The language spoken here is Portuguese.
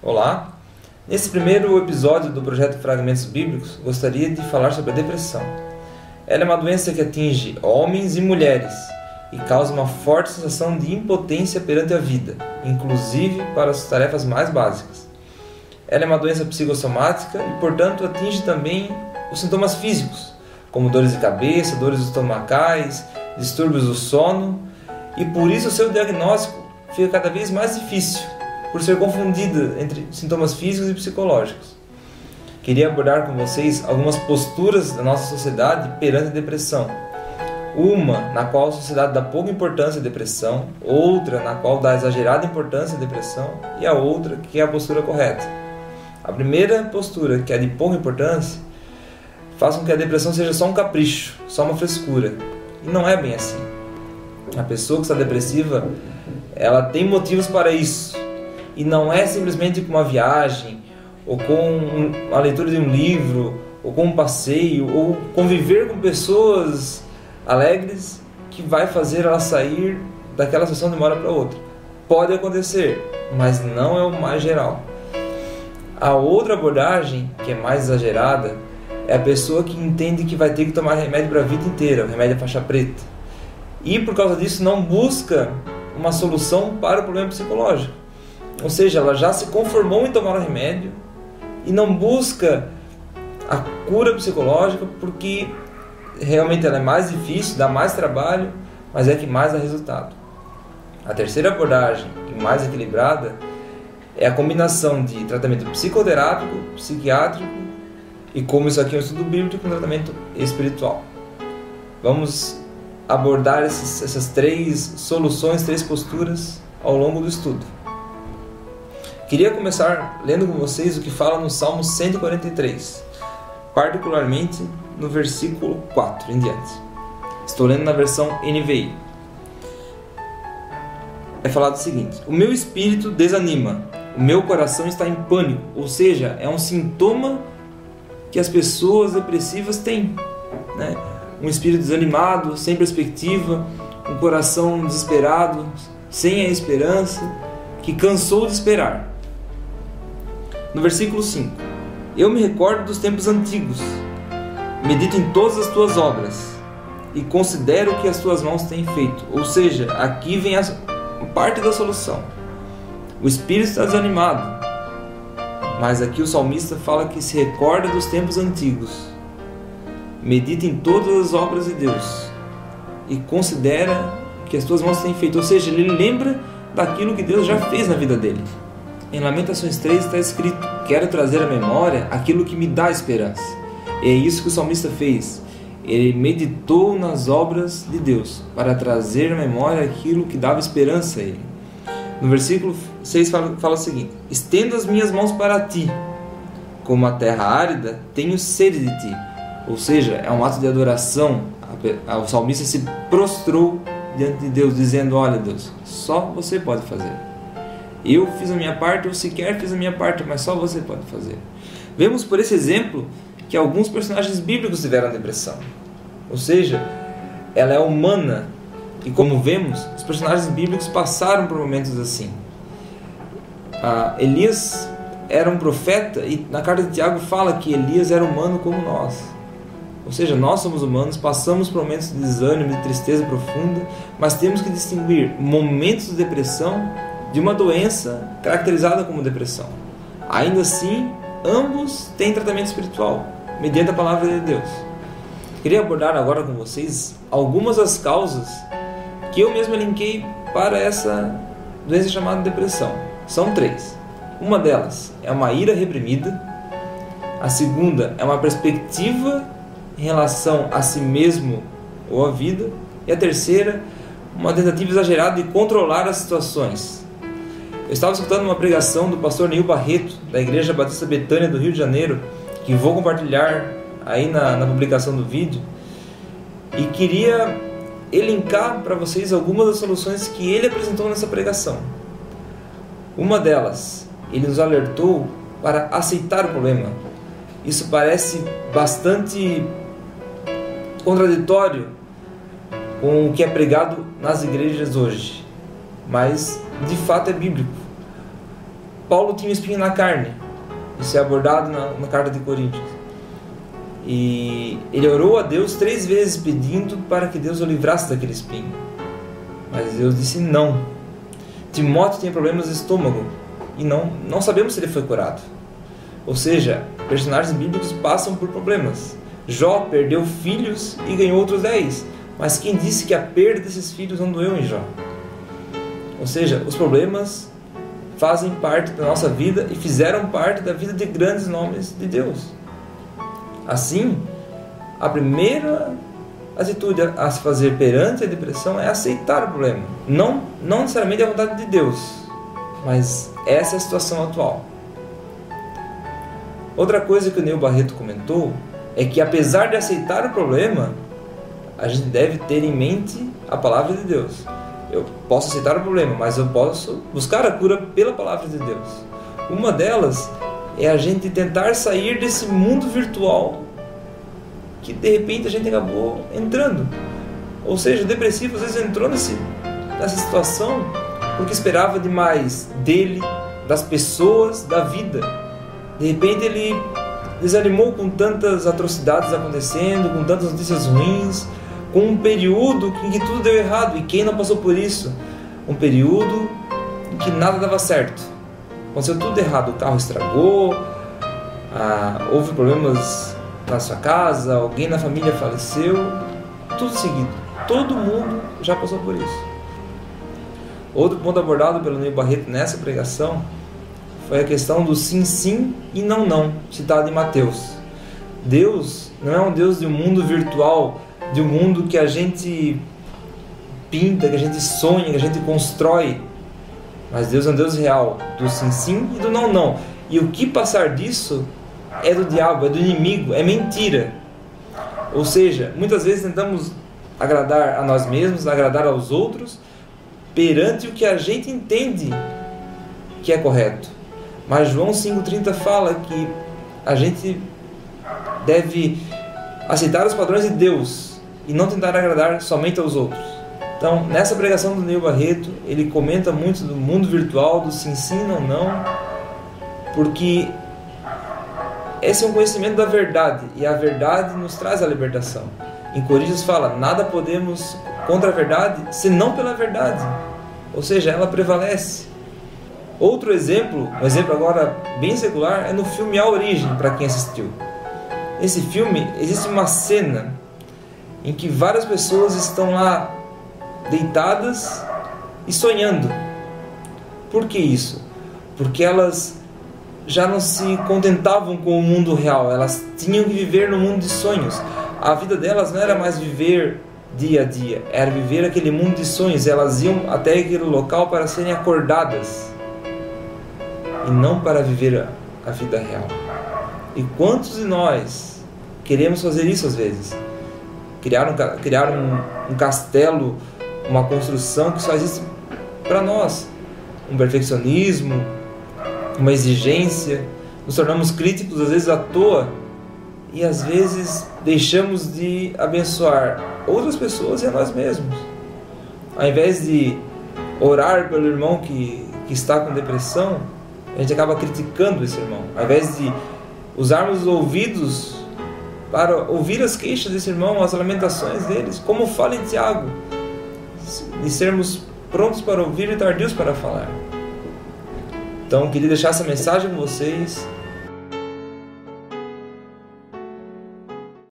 Olá! Nesse primeiro episódio do projeto Fragmentos Bíblicos, gostaria de falar sobre a depressão. Ela é uma doença que atinge homens e mulheres e causa uma forte sensação de impotência perante a vida, inclusive para as tarefas mais básicas. Ela é uma doença psicossomática e, portanto, atinge também os sintomas físicos, como dores de cabeça, dores estomacais, distúrbios do sono, e por isso o seu diagnóstico fica cada vez mais difícil, por ser confundida entre sintomas físicos e psicológicos. Queria abordar com vocês algumas posturas da nossa sociedade perante a depressão. Uma na qual a sociedade dá pouca importância à depressão, outra na qual dá exagerada importância à depressão e a outra que é a postura correta. A primeira postura, que é de pouca importância, faz com que a depressão seja só um capricho, só uma frescura. E não é bem assim. A pessoa que está depressiva, ela tem motivos para isso. E não é simplesmente com uma viagem, ou com a leitura de um livro, ou com um passeio, ou conviver com pessoas alegres que vai fazer ela sair daquela situação de uma hora para outra. Pode acontecer, mas não é o mais geral. A outra abordagem, que é mais exagerada, é a pessoa que entende que vai ter que tomar remédio para a vida inteira, o remédio faixa preta. E por causa disso não busca uma solução para o problema psicológico. Ou seja, ela já se conformou em tomar o remédio e não busca a cura psicológica porque realmente ela é mais difícil, dá mais trabalho, mas é que mais dá resultado. A terceira abordagem, e mais equilibrada, é a combinação de tratamento psicoterápico, psiquiátrico e, como isso aqui é um estudo bíblico, com tratamento espiritual. Vamos abordar essas três soluções, três posturas ao longo do estudo. Queria começar lendo com vocês o que fala no Salmo 143, particularmente no versículo 4 em diante. Estou lendo na versão NVI. É falado o seguinte: o meu espírito desanima, o meu coração está em pânico. Ou seja, é um sintoma que as pessoas depressivas têm, né? Um espírito desanimado, sem perspectiva, um coração desesperado, sem a esperança, que cansou de esperar. No versículo 5: eu me recordo dos tempos antigos, medito em todas as tuas obras e considero o que as tuas mãos têm feito. Ou seja, aqui vem a parte da solução. O espírito está desanimado, mas aqui o salmista fala que se recorda dos tempos antigos, medita em todas as obras de Deus e considera o que as tuas mãos têm feito. Ou seja, ele lembra daquilo que Deus já fez na vida dele. Em Lamentações 3 está escrito: quero trazer à memória aquilo que me dá esperança. E é isso que o salmista fez. Ele meditou nas obras de Deus para trazer à memória aquilo que dava esperança a ele. No versículo 6 fala o seguinte: estendo as minhas mãos para ti, como a terra árida, tenho sede de ti. Ou seja, é um ato de adoração. O salmista se prostrou diante de Deus, dizendo: olha, Deus, só você pode fazer. Eu fiz a minha parte, eu sequer fiz a minha parte, mas só você pode fazer. Vemos por esse exemplo que alguns personagens bíblicos tiveram depressão. Ou seja, ela é humana. E como vemos, os personagens bíblicos passaram por momentos assim. Elias era um profeta e na carta de Tiago fala que Elias era humano como nós. Ou seja, nós somos humanos, passamos por momentos de desânimo, de tristeza profunda, mas temos que distinguir momentos de depressão de uma doença caracterizada como depressão. Ainda assim, ambos têm tratamento espiritual, mediante a palavra de Deus. Queria abordar agora com vocês algumas das causas que eu mesmo elenquei para essa doença chamada depressão. São três. Uma delas é uma ira reprimida. A segunda é uma perspectiva em relação a si mesmo ou à vida. E a terceira, uma tentativa exagerada de controlar as situações. Eu estava escutando uma pregação do pastor Neil Barreto, da Igreja Batista Betânia do Rio de Janeiro, que vou compartilhar aí na publicação do vídeo, e queria elencar para vocês algumas das soluções que ele apresentou nessa pregação. Uma delas, ele nos alertou para aceitar o problema. Isso parece bastante contraditório com o que é pregado nas igrejas hoje, mas de fato é bíblico. Paulo tinha um espinho na carne. Isso é abordado na carta de Coríntios. E ele orou a Deus 3 vezes pedindo para que Deus o livrasse daquele espinho. Mas Deus disse não. Timóteo tinha problemas de estômago e não sabemos se ele foi curado. Ou seja, personagens bíblicos passam por problemas. Jó perdeu filhos e ganhou outros 10. Mas quem disse que a perda desses filhos não doeu em Jó? Ou seja, os problemas fazem parte da nossa vida e fizeram parte da vida de grandes nomes de Deus. Assim, a primeira atitude a se fazer perante a depressão é aceitar o problema. Não necessariamente a vontade de Deus, mas essa é a situação atual. Outra coisa que o Neil Barreto comentou é que, apesar de aceitar o problema, a gente deve ter em mente a palavra de Deus. Eu posso aceitar o problema, mas eu posso buscar a cura pela palavra de Deus. Uma delas é a gente tentar sair desse mundo virtual que de repente a gente acabou entrando. Ou seja, o depressivo às vezes entrou nessa situação porque esperava demais dele, das pessoas, da vida. De repente ele desanimou com tantas atrocidades acontecendo, com tantas notícias ruins, com um período em que tudo deu errado. E quem não passou por isso? Um período em que nada dava certo. Aconteceu tudo errado, o carro estragou, houve problemas na sua casa, alguém na família faleceu, tudo seguido. Todo mundo já passou por isso. Outro ponto abordado pelo Neil Barreto nessa pregação foi a questão do sim, sim e não, não, citado em Mateus. Deus não é um Deus de um mundo virtual, de um mundo que a gente pinta, que a gente sonha, que a gente constrói. Mas Deus é um Deus real, do sim, sim e do não, não. E o que passar disso é do diabo, é do inimigo, é mentira. Ou seja, muitas vezes tentamos agradar a nós mesmos, agradar aos outros, perante o que a gente entende que é correto. Mas João 5,30 fala que a gente deve aceitar os padrões de Deus e não tentar agradar somente aos outros. Então, nessa pregação do Neil Barreto, ele comenta muito do mundo virtual, do sim, sim, não, não, porque esse é um conhecimento da verdade, e a verdade nos traz a libertação. Em Coríntios fala, nada podemos contra a verdade, senão pela verdade. Ou seja, ela prevalece. Outro exemplo, um exemplo agora bem secular, é no filme A Origem, para quem assistiu. Nesse filme, existe uma cena em que várias pessoas estão lá deitadas e sonhando. Por que isso? Porque elas já não se contentavam com o mundo real, elas tinham que viver no mundo de sonhos. A vida delas não era mais viver dia a dia, era viver aquele mundo de sonhos. Elas iam até aquele local para serem acordadas e não para viver a vida real. E quantos de nós queremos fazer isso às vezes? Criar um castelo, uma construção que só existe para nós, um perfeccionismo, uma exigência, nos tornamos críticos às vezes à toa e às vezes deixamos de abençoar outras pessoas e a nós mesmos. Ao invés de orar pelo irmão que está com depressão, a gente acaba criticando esse irmão. Ao invés de usarmos os ouvidos para ouvir as queixas desse irmão, as lamentações deles, como fala em Tiago, de sermos prontos para ouvir e tardios para falar. Então, queria deixar essa mensagem com vocês.